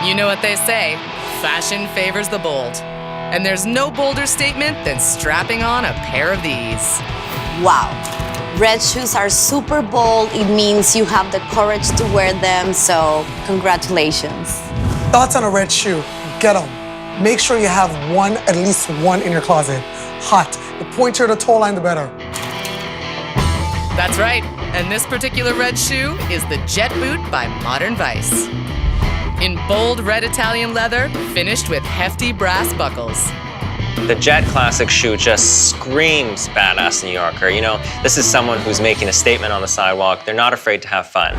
You know what they say, fashion favors the bold. And there's no bolder statement than strapping on a pair of these. Wow. Red shoes are super bold. It means you have the courage to wear them, so congratulations. Thoughts on a red shoe? Get them. Make sure you have one, at least one in your closet. Hot. The pointier the toe line, the better. That's right. And this particular red shoe is the Jet Boot by Modern Vice. In bold red Italian leather, finished with hefty brass buckles. The Jet Classic shoe just screams badass New Yorker. You know, this is someone who's making a statement on the sidewalk. They're not afraid to have fun.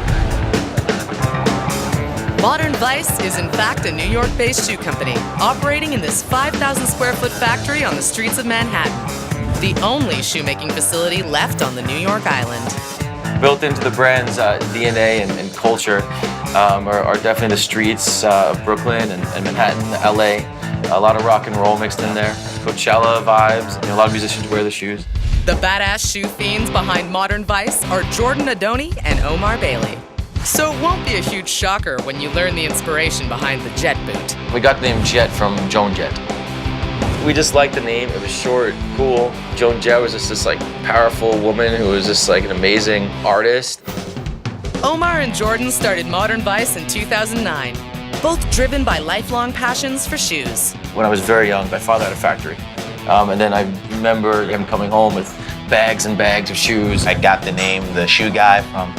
Modern Vice is in fact a New York-based shoe company operating in this 5,000 square foot factory on the streets of Manhattan. The only shoemaking facility left on the New York Island. Built into the brand's DNA and culture are definitely the streets of Brooklyn and Manhattan, LA. A lot of rock and roll mixed in there. Coachella vibes, a lot of musicians wear the shoes. The badass shoe fiends behind Modern Vice are Jordan Adoni and Omar Bailey. So it won't be a huge shocker when you learn the inspiration behind the Jet Boot. We got the name Jet from Joan Jett. We just liked the name. It was short, cool. Joan Jett was just this powerful woman who was just an amazing artist. Omar and Jordan started Modern Vice in 2009, both driven by lifelong passions for shoes. When I was very young, my father had a factory. And then I remember him coming home with bags and bags of shoes. I got the name The Shoe Guy from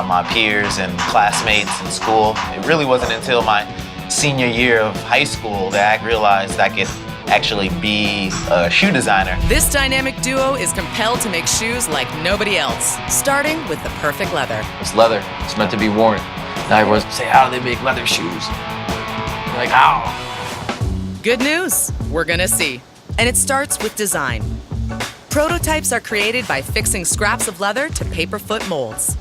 my peers and classmates in school. It really wasn't until my senior year of high school that I realized I could actually be a shoe designer. This dynamic duo is compelled to make shoes like nobody else, starting with the perfect leather. It's leather. It's meant to be worn. Now everyone's say, how do they make leather shoes? You're like, how? Good news, we're gonna see. And it starts with design. Prototypes are created by fixing scraps of leather to paper foot molds.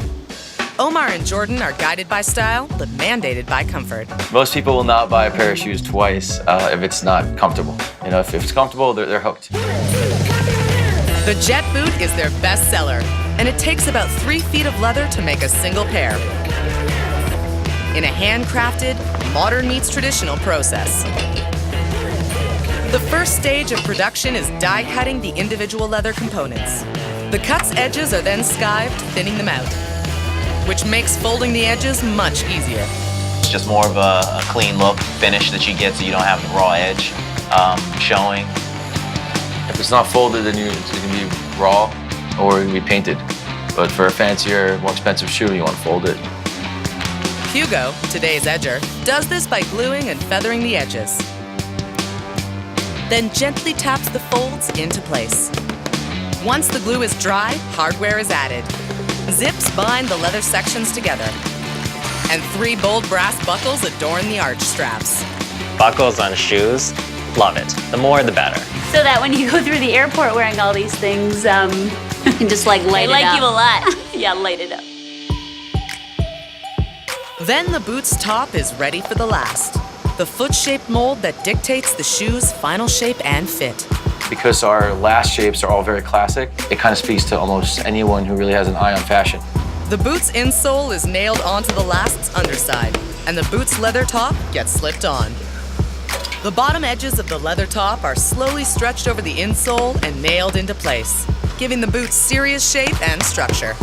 Omar and Jordan are guided by style, but mandated by comfort. Most people will not buy a pair of shoes twice if it's not comfortable. If it's comfortable, they're hooked. The Jet Boot is their best seller, and it takes about 3 feet of leather to make a single pair. In a handcrafted, modern meets traditional process. The first stage of production is die cutting the individual leather components. The cut's edges are then skived, thinning them out, which makes folding the edges much easier. It's just more of a clean look finish that you get so you don't have the raw edge showing. If it's not folded, then it's going to be raw or it can be painted. But for a fancier, more expensive shoe, you want to fold it. Hugo, today's edger, does this by gluing and feathering the edges. Then gently taps the folds into place. Once the glue is dry, hardware is added. Zips bind the leather sections together. And 3 bold brass buckles adorn the arch straps. Buckles on shoes, love it. The more, the better. So that when you go through the airport wearing all these things, Just light it up. they like you a lot. Yeah, light it up. Then the boot's top is ready for the last. The foot-shaped mold that dictates the shoe's final shape and fit. Because our last shapes are all very classic, it kind of speaks to almost anyone who really has an eye on fashion. The boot's insole is nailed onto the last's underside, and the boot's leather top gets slipped on. The bottom edges of the leather top are slowly stretched over the insole and nailed into place, giving the boot serious shape and structure.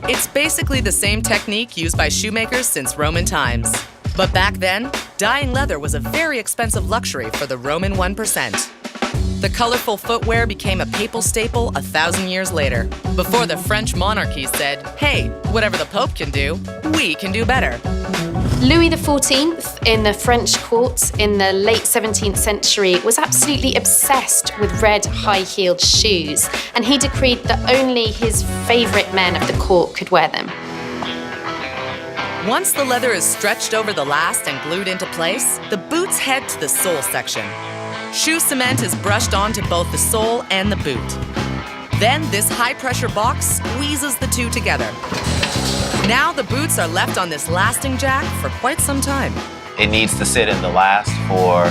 It's basically the same technique used by shoemakers since Roman times. But back then, dyeing leather was a very expensive luxury for the Roman 1%. The colorful footwear became a papal staple 1,000 years later, before the French monarchy said, hey, whatever the Pope can do, we can do better. Louis XIV in the French court in the late 17th century was absolutely obsessed with red high-heeled shoes, and he decreed that only his favorite men of the court could wear them. Once the leather is stretched over the last and glued into place, the boots head to the sole section. Shoe cement is brushed onto both the sole and the boot. Then this high-pressure box squeezes the two together. Now the boots are left on this lasting jack for quite some time. It needs to sit in the last for,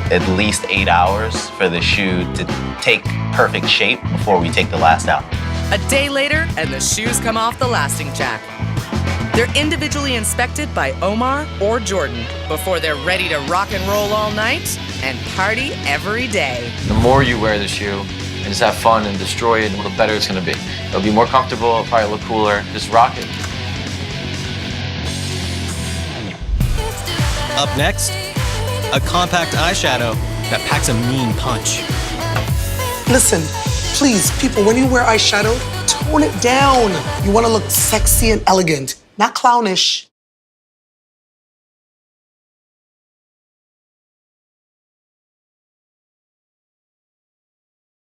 at least 8 hours for the shoe to take perfect shape before we take the last out. A day later, and the shoes come off the lasting jack. They're individually inspected by Omar or Jordan before they're ready to rock and roll all night and party every day. The more you wear the shoe and just have fun and destroy it, the better it's gonna be. It'll be more comfortable, it'll probably look cooler. Just rock it. Up next, a compact eyeshadow that packs a mean punch. Listen, please, people, when you wear eyeshadow, tone it down. You want to look sexy and elegant, not clownish.